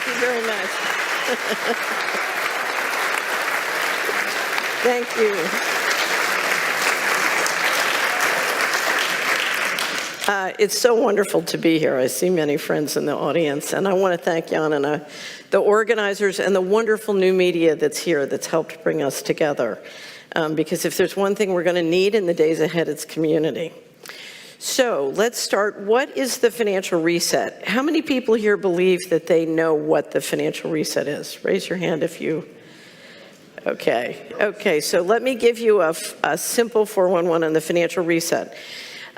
Thank you very much. Thank you. It's so wonderful to be here. I see many friends in the audience, and I want to thank Jan and the organizers and the wonderful new media that's here that's helped bring us together. Because if there's one thing we're going to need in the days ahead, it's community. So let's start. What is the financial reset? How many people here believe that they know what the financial reset is? Raise your hand if you... Okay, so let me give you a simple 411 on the financial reset.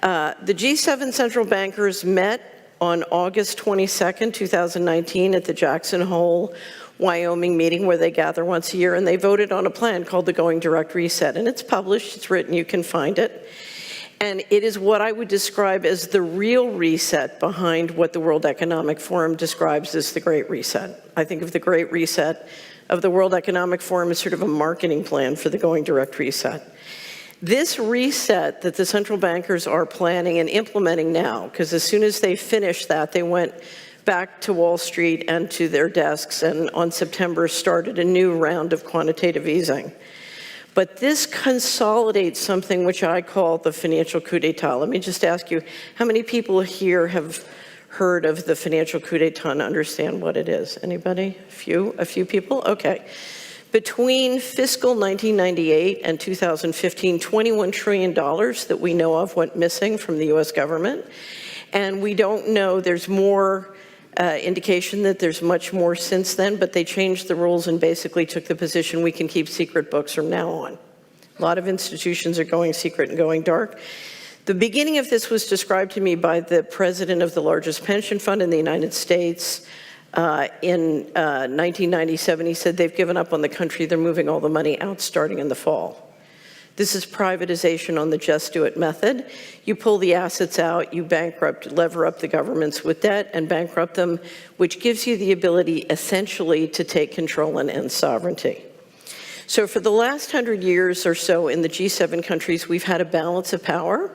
The G7 central bankers met on August 22nd, 2019 at the Jackson Hole, Wyoming meeting where they gather once a year, and they voted on a plan called the Going Direct Reset. And it's published, it's written, you can find it. And it is what I would describe as the real reset behind what the World Economic Forum describes as the Great Reset. I think of the Great Reset of the World Economic Forum as sort of a marketing plan for the Going Direct Reset. This reset that the central bankers are planning and implementing now, because as soon as they finished that, they went back to Wall Street and to their desks, and on September started a new round of quantitative easing. But this consolidates something which I call the financial coup d'etat. Let me just ask you, how many people here have heard of the financial coup d'etat and understand what it is? Anybody? A few people? Okay. Between fiscal 1998 and 2015, $21 trillion that we know of went missing from the US government. And we don't know, there's more indication that there's much more since then, but they changed the rules and basically took the position we can keep secret books from now on. A lot of institutions are going secret and going dark. The beginning of this was described to me by the president of the largest pension fund in the United States. In 1997, he said they've given up on the country, they're moving all the money out starting in the fall. This is privatization on the just do it method. You pull the assets out, you lever up the governments with debt and bankrupt them, which gives you the ability essentially to take control and end sovereignty. So for the last 100 years or so in the G7 countries, we've had a balance of power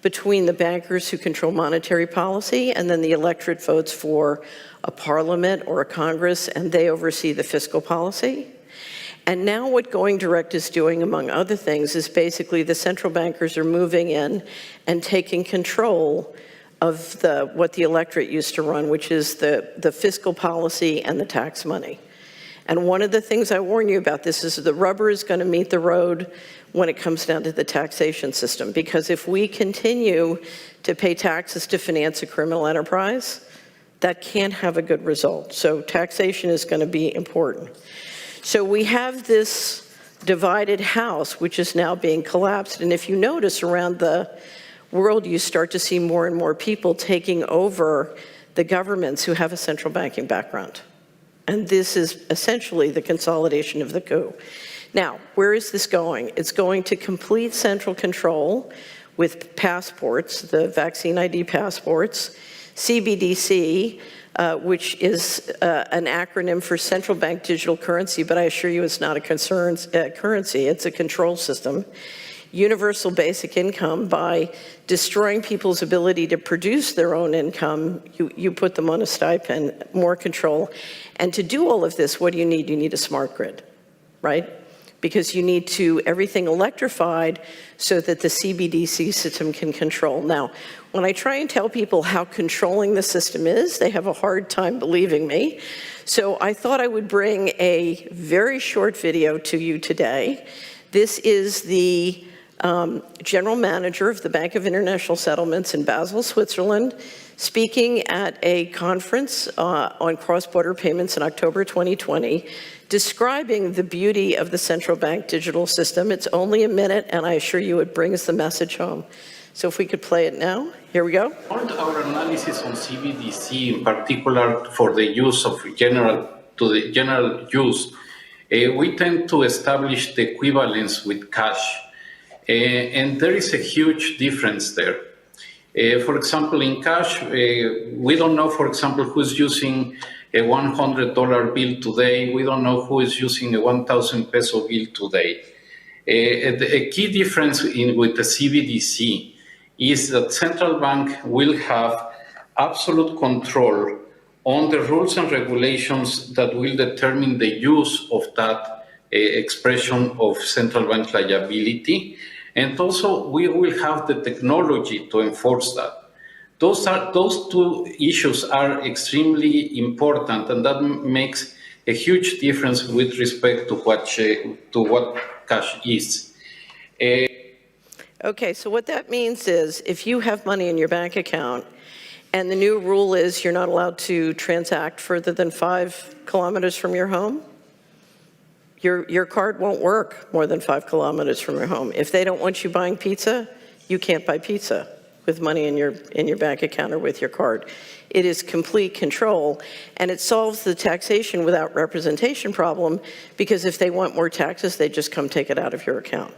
between the bankers who control monetary policy and then the electorate votes for a parliament or a Congress, and they oversee the fiscal policy. And now what Going Direct is doing, among other things, is basically the central bankers are moving in and taking control of what the electorate used to run, which is the fiscal policy and the tax money. And one of the things I warn you about this is the rubber is going to meet the road when it comes down to the taxation system. Because if we continue to pay taxes to finance a criminal enterprise, that can't have a good result. So taxation is going to be important. So we have this divided house, which is now being collapsed. And if you notice around the world, you start to see more and more people taking over the governments who have a central banking background. And this is essentially the consolidation of the coup. Now, where is this going? It's going to complete central control with passports, the vaccine ID passports, CBDC, which is an acronym for Central Bank Digital Currency, but I assure you it's not a currency, it's a control system. Universal basic income, by destroying people's ability to produce their own income, you put them on a stipend, more control. And to do all of this, what do you need? You need a smart grid, right? Because you need everything electrified so that the CBDC system can control. Now, when I try and tell people how controlling the system is, they have a hard time believing me. So I thought I would bring a very short video to you today. This is the general manager of the Bank of International Settlements in Basel, Switzerland, speaking at a conference on cross-border payments in October 2020, describing the beauty of the central bank digital system. It's only a minute, and I assure you it brings the message home. So if we could play it now, here we go. Our analysis on CBDC, in particular for the use of general use, we tend to establish the equivalence with cash. And there is a huge difference there. For example, in cash, we don't know, for example, who's using a $100 bill today. We don't know who is using a 1,000 peso bill today. A key difference with the CBDC is that central bank will have absolute control on the rules and regulations that will determine the use of that expression of central bank liability. And also, we will have the technology to enforce that. Those two issues are extremely important, and that makes a huge difference with respect to what cash is. Okay, so what that means is if you have money in your bank account and the new rule is you're not allowed to transact further than 5 kilometers from your home, your card won't work more than 5 kilometers from your home. If they don't want you buying pizza, you can't buy pizza with money in your bank account or with your card. It is complete control, and it solves the taxation without representation problem, because if they want more taxes, they just come take it out of your account.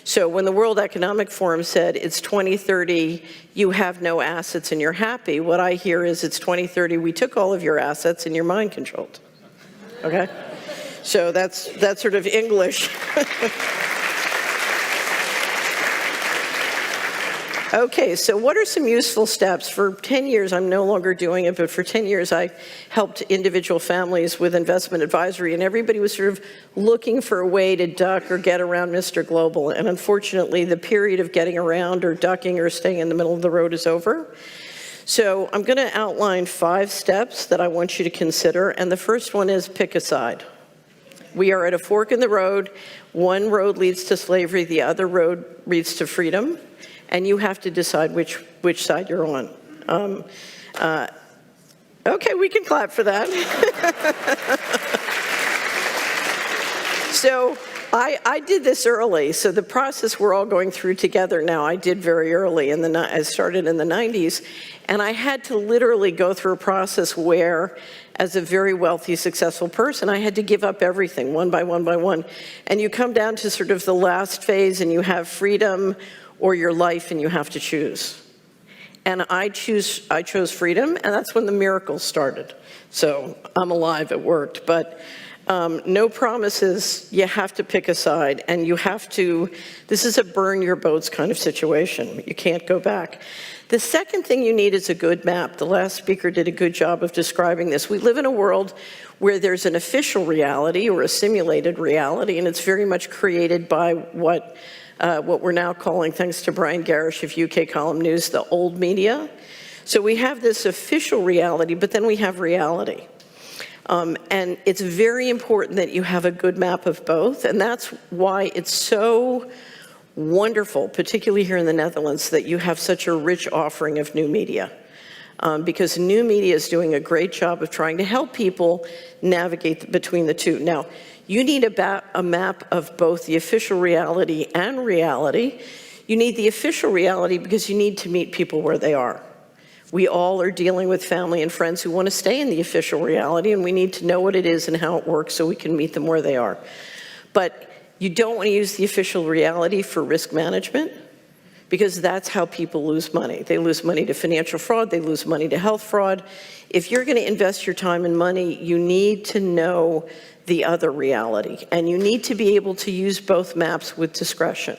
So when the World Economic Forum said it's 2030, you have no assets and you're happy, what I hear is it's 2030, we took all of your assets and you're mind controlled. Okay? So that's sort of English. Okay, so what are some useful steps? For 10 years, I'm no longer doing it, but for 10 years, I helped individual families with investment advisory, and everybody was sort of looking for a way to duck or get around Mr. Global. And unfortunately, the period of getting around or ducking or staying in the middle of the road is over. So I'm going to outline 5 steps that I want you to consider, and the first one is pick a side. We are at a fork in the road. One road leads to slavery, the other road leads to freedom. And you have to decide which side you're on. Okay, we can clap for that. So I did this early. So the process we're all going through together now, I did very early. I started in the 90s. And I had to literally go through a process where, as a very wealthy, successful person, I had to give up everything one by one by one. And you come down to sort of the last phase, and you have freedom or your life, and you have to choose. And I chose freedom, and that's when the miracles started. So I'm alive, it worked. But no promises, you have to pick a side, and you have to, this is a burn your boats kind of situation. You can't go back. The second thing you need is a good map. The last speaker did a good job of describing this. We live in a world where there's an official reality or a simulated reality, and it's very much created by what we're now calling, thanks to Brian Garish of UK Column News, the old media. So we have this official reality, but then we have reality. And it's very important that you have a good map of both, and that's why it's so wonderful, particularly here in the Netherlands, that you have such a rich offering of new media. Because new media is doing a great job of trying to help people navigate between the two. Now, you need a map of both the official reality and reality. You need the official reality because you need to meet people where they are. We all are dealing with family and friends who want to stay in the official reality, and we need to know what it is and how it works so we can meet them where they are. But you don't want to use the official reality for risk management, because that's how people lose money. They lose money to financial fraud, they lose money to health fraud. If you're going to invest your time and money, you need to know the other reality, and you need to be able to use both maps with discretion,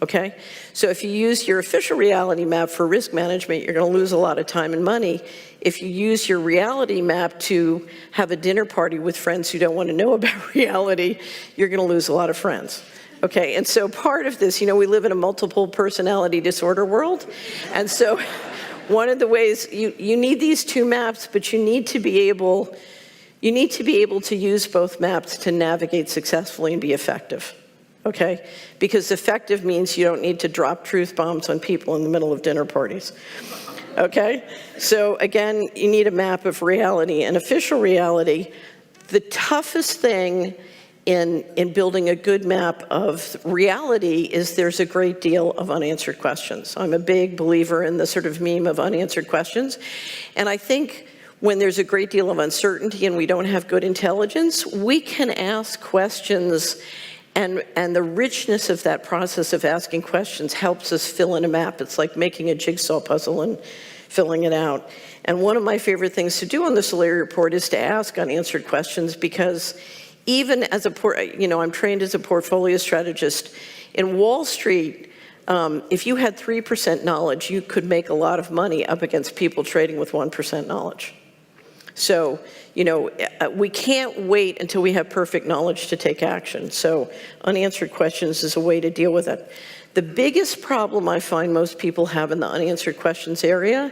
okay? So if you use your official reality map for risk management, you're going to lose a lot of time and money. If you use your reality map to have a dinner party with friends who don't want to know about reality, you're going to lose a lot of friends. Okay, and so part of this, we live in a multiple personality disorder world, and so one of the ways, you need these two maps, but you need to be able to use both maps to navigate successfully and be effective, okay? Because effective means you don't need to drop truth bombs on people in the middle of dinner parties, okay? So again, you need a map of reality and official reality. The toughest thing in building a good map of reality is there's a great deal of unanswered questions. I'm a big believer in the sort of meme of unanswered questions, and I think when there's a great deal of uncertainty and we don't have good intelligence, we can ask questions, and the richness of that process of asking questions helps us fill in a map. It's like making a jigsaw puzzle and filling it out. And one of my favorite things to do on the Solari Report is to ask unanswered questions, because even as I'm trained as a portfolio strategist, in Wall Street, if you had 3% knowledge, you could make a lot of money up against people trading with 1% knowledge. So, we can't wait until we have perfect knowledge to take action. So unanswered questions is a way to deal with it. The biggest problem I find most people have in the unanswered questions area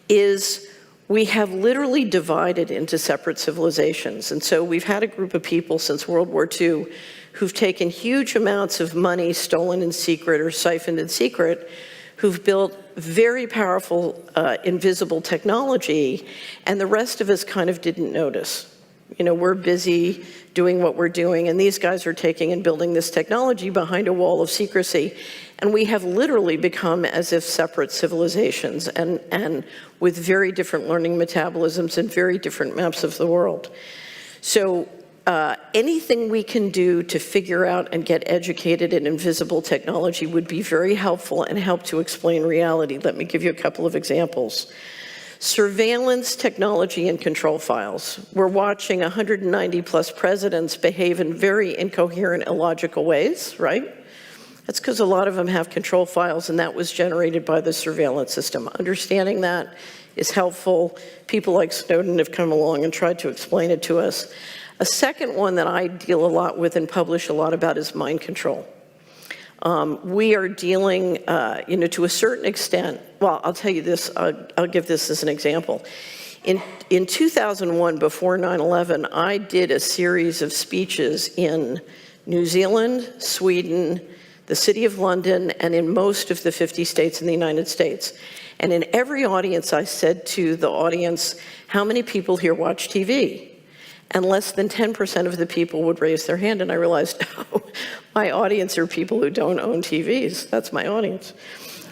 is we have literally divided into separate civilizations. And so we've had a group of people since World War II who've taken huge amounts of money stolen in secret or siphoned in secret, who've built very powerful, invisible technology, and the rest of us kind of didn't notice. We're busy doing what we're doing, and these guys are taking and building this technology behind a wall of secrecy. And we have literally become as if separate civilizations, and with very different learning metabolisms and very different maps of the world. So anything we can do to figure out and get educated in invisible technology would be very helpful and help to explain reality. Let me give you a couple of examples. Surveillance technology and control files. We're watching 190 plus presidents behave in very incoherent, illogical ways, right? That's because a lot of them have control files, and that was generated by the surveillance system. Understanding that is helpful. People like Snowden have come along and tried to explain it to us. A second one that I deal a lot with and publish a lot about is mind control. We are dealing, to a certain extent, well, I'll tell you this, I'll give this as an example. In 2001, before 9/11, I did a series of speeches in New Zealand, Sweden, the City of London, and in most of the 50 states in the United States. And in every audience, I said to the audience, how many people here watch TV? And less than 10% of the people would raise their hand, and I realized, oh, my audience are people who don't own TVs. That's my audience.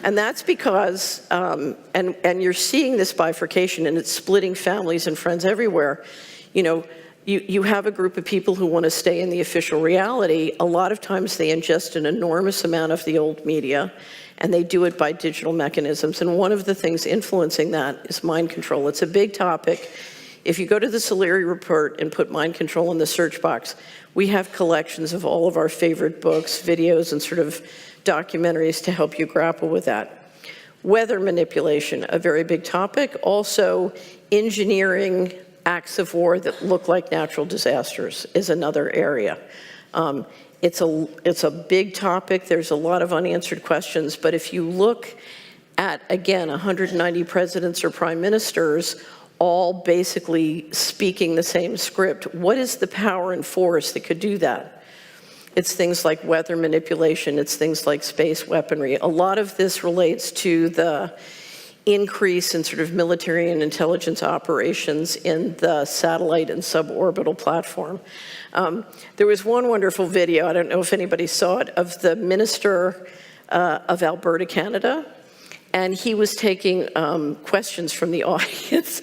And that's because, and you're seeing this bifurcation, and it's splitting families and friends everywhere. You have a group of people who want to stay in the official reality. A lot of times they ingest an enormous amount of the old media, and they do it by digital mechanisms. And one of the things influencing that is mind control. It's a big topic. If you go to the Solari report and put mind control in the search box, we have collections of all of our favorite books, videos, and sort of documentaries to help you grapple with that. Weather manipulation, a very big topic. Also, engineering acts of war that look like natural disasters is another area. It's a big topic. There's a lot of unanswered questions. But if you look at, again, 190 presidents or prime ministers, all basically speaking the same script, what is the power and force that could do that? It's things like weather manipulation. It's things like space weaponry. A lot of this relates to the increase in sort of military and intelligence operations in the satellite and suborbital platform. There was one wonderful video, I don't know if anybody saw it, of the minister of Alberta, Canada, and he was taking questions from the audience,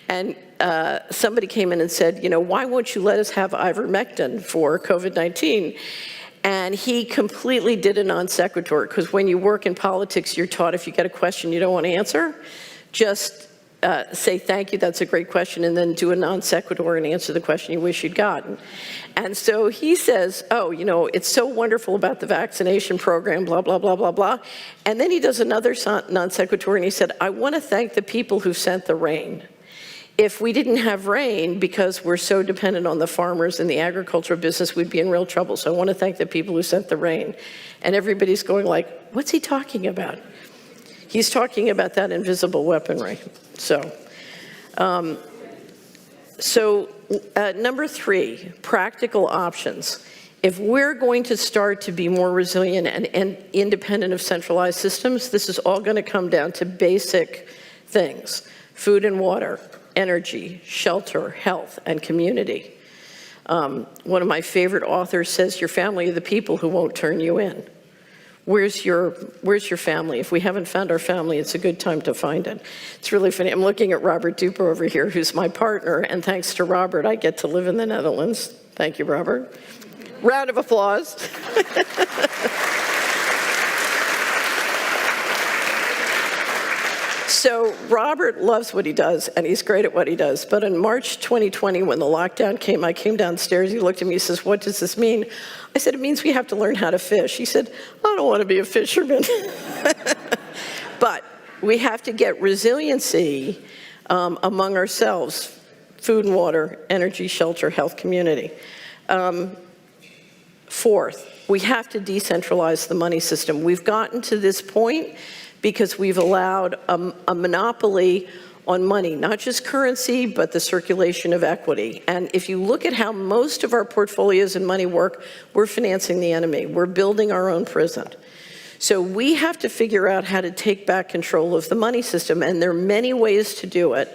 and somebody came in and said, why won't you let us have ivermectin for COVID-19? And he completely did a non sequitur, because when you work in politics, you're taught if you get a question you don't want to answer, just say thank you, that's a great question, and then do a non sequitur and answer the question you wish you'd gotten. And so he says, it's so wonderful about the vaccination program, blah, blah, blah, blah, blah. And then he does another non sequitur, and he said, I want to thank the people who sent the rain. If we didn't have rain, because we're so dependent on the farmers and the agricultural business, we'd be in real trouble. So I want to thank the people who sent the rain. And everybody's going like, what's he talking about? He's talking about that invisible weaponry. So, number 3, practical options. If we're going to start to be more resilient and independent of centralized systems, this is all going to come down to basic things: food and water, energy, shelter, health, and community. One of my favorite authors says, your family are the people who won't turn you in. Where's your family? If we haven't found our family, it's a good time to find it. It's really funny. I'm looking at Robert Duper over here, who's my partner, and thanks to Robert, I get to live in the Netherlands. Thank you, Robert. Round of applause. So Robert loves what he does, and he's great at what he does. But in March 2020, when the lockdown came, I came downstairs, he looked at me, he says, what does this mean? I said, it means we have to learn how to fish. He said, I don't want to be a fisherman. But we have to get resiliency among ourselves food and water, energy, shelter, health, community. Fourth, we have to decentralize the money system. We've gotten to this point because we've allowed a monopoly on money, not just currency, but the circulation of equity. And if you look at how most of our portfolios and money work, we're financing the enemy. We're building our own prison. So we have to figure out how to take back control of the money system, and there are many ways to do it.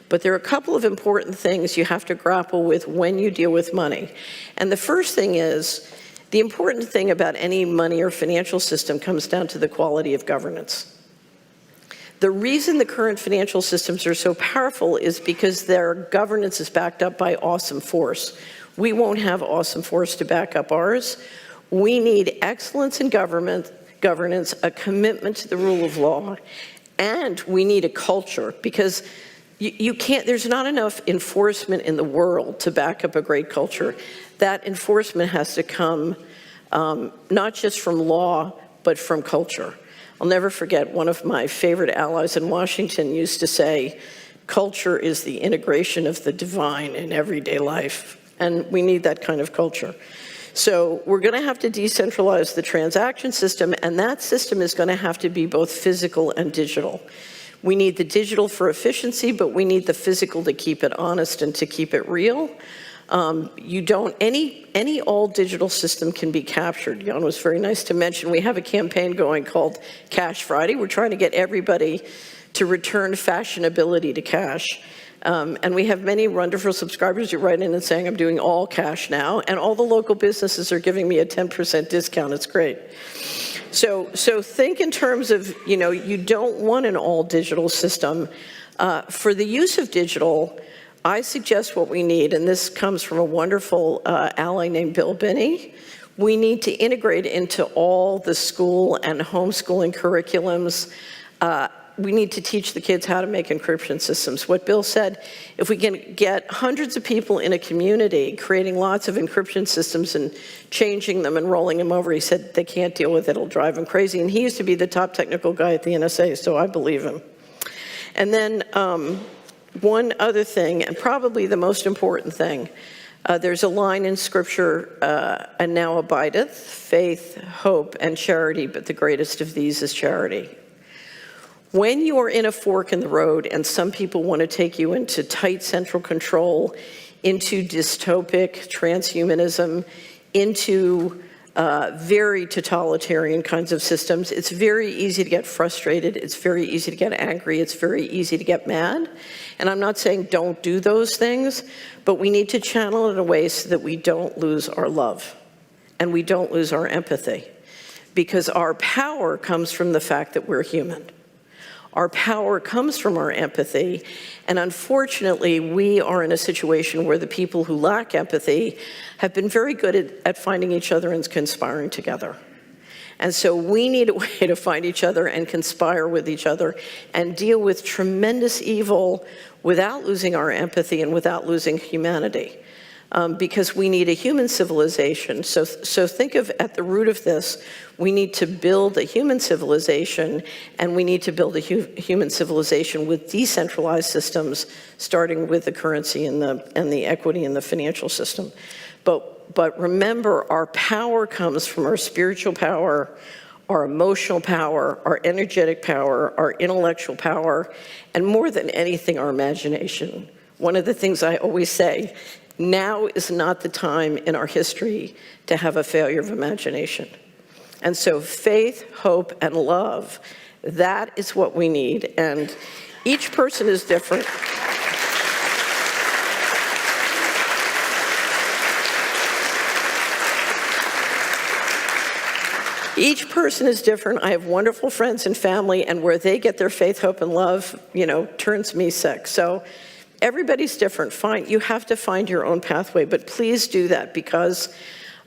But there are a couple of important things you have to grapple with when you deal with money. And the first thing is, the important thing about any money or financial system comes down to the quality of governance. The reason the current financial systems are so powerful is because their governance is backed up by awesome force. We won't have awesome force to back up ours. We need excellence in governance, a commitment to the rule of law, and we need a culture, because you can't, there's not enough enforcement in the world to back up a great culture. That enforcement has to come not just from law, but from culture. I'll never forget, one of my favorite allies in Washington used to say, culture is the integration of the divine in everyday life. And we need that kind of culture. So we're going to have to decentralize the transaction system, and that system is going to have to be both physical and digital. We need the digital for efficiency, but we need the physical to keep it honest and to keep it real. Any all digital system can be captured. Jan was very nice to mention we have a campaign going called Cash Friday. We're trying to get everybody to return fashionability to cash. And we have many wonderful subscribers who write in and saying, I'm doing all cash now, and all the local businesses are giving me a 10% discount. It's great. So think in terms of, you don't want an all digital system. For the use of digital, I suggest what we need, and this comes from a wonderful ally named Bill Binney. We need to integrate into all the school and homeschooling curriculums. We need to teach the kids how to make encryption systems. What Bill said, if we can get hundreds of people in a community creating lots of encryption systems and changing them and rolling them over, he said they can't deal with it, it'll drive them crazy. And he used to be the top technical guy at the NSA, so I believe him. And then one other thing, and probably the most important thing, there's a line in Scripture, and now abideth faith, hope, and charity, but the greatest of these is charity. When you are in a fork in the road and some people want to take you into tight central control, into dystopic transhumanism, into very totalitarian kinds of systems, it's very easy to get frustrated, it's very easy to get angry, it's very easy to get mad. And I'm not saying don't do those things, but we need to channel it in a way so that we don't lose our love and we don't lose our empathy. Because our power comes from the fact that we're human. Our power comes from our empathy, and unfortunately, we are in a situation where the people who lack empathy have been very good at finding each other and conspiring together. And so we need a way to find each other and conspire with each other and deal with tremendous evil without losing our empathy and without losing humanity. Because we need a human civilization. So think of, at the root of this, we need to build a human civilization, and we need to build a human civilization with decentralized systems, starting with the currency and the equity in the financial system. But remember, our power comes from our spiritual power, our emotional power, our energetic power, our intellectual power, and more than anything, our imagination. One of the things I always say, now is not the time in our history to have a failure of imagination. And so faith, hope, and love, that is what we need. And each person is different. Each person is different. I have wonderful friends and family, and where they get their faith, hope, and love, turns me sick. So everybody's different. Fine, you have to find your own pathway, but please do that, because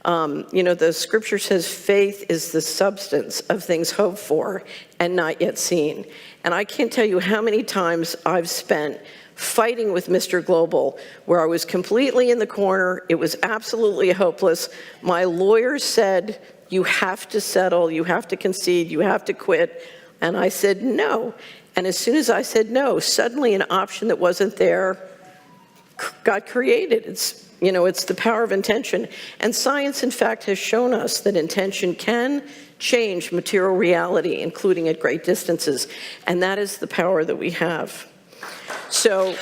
the scripture says faith is the substance of things hoped for and not yet seen. And I can't tell you how many times I've spent fighting with Mr. Global, where I was completely in the corner. It was absolutely hopeless. My lawyers said, you have to settle, you have to concede, you have to quit. And I said no. And as soon as I said no, suddenly an option that wasn't there got created. It's the power of intention. And science, in fact, has shown us that intention can change material reality, including at great distances. And that is the power that we have. So,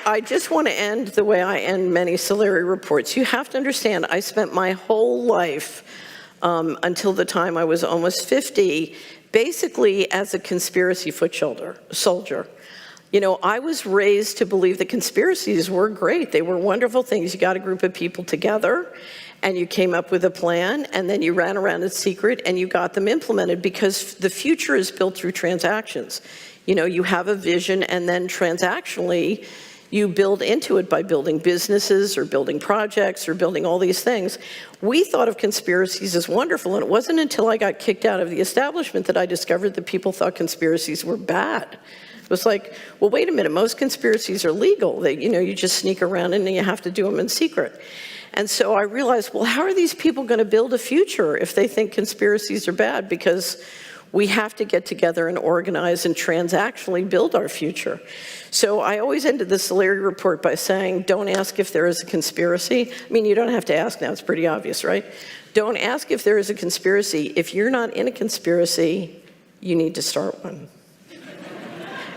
I just want to end the way I end many Solari reports. You have to understand, I spent my whole life until the time I was almost 50, basically as a conspiracy foot soldier. I was raised to believe that conspiracies were great. They were wonderful things. You got a group of people together, and you came up with a plan, and then you ran around in secret, and you got them implemented, because the future is built through transactions. You have a vision, and then transactionally, you build into it by building businesses or building projects or building all these things. We thought of conspiracies as wonderful, and it wasn't until I got kicked out of the establishment that I discovered that people thought conspiracies were bad. It was like, well, wait a minute, most conspiracies are legal. You just sneak around and you have to do them in secret. And so I realized, well, how are these people going to build a future if they think conspiracies are bad? Because we have to get together and organize and transactionally build our future. So I always ended the Solari report by saying, don't ask if there is a conspiracy. I mean, you don't have to ask now, it's pretty obvious, right? Don't ask if there is a conspiracy. If you're not in a conspiracy, you need to start one.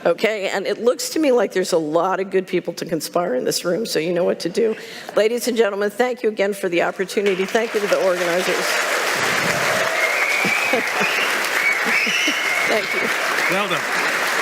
Okay, and it looks to me like there's a lot of good people to conspire in this room, so you know what to do. Ladies and gentlemen, thank you again for the opportunity. Thank you to the organizers. Thank you. Well done.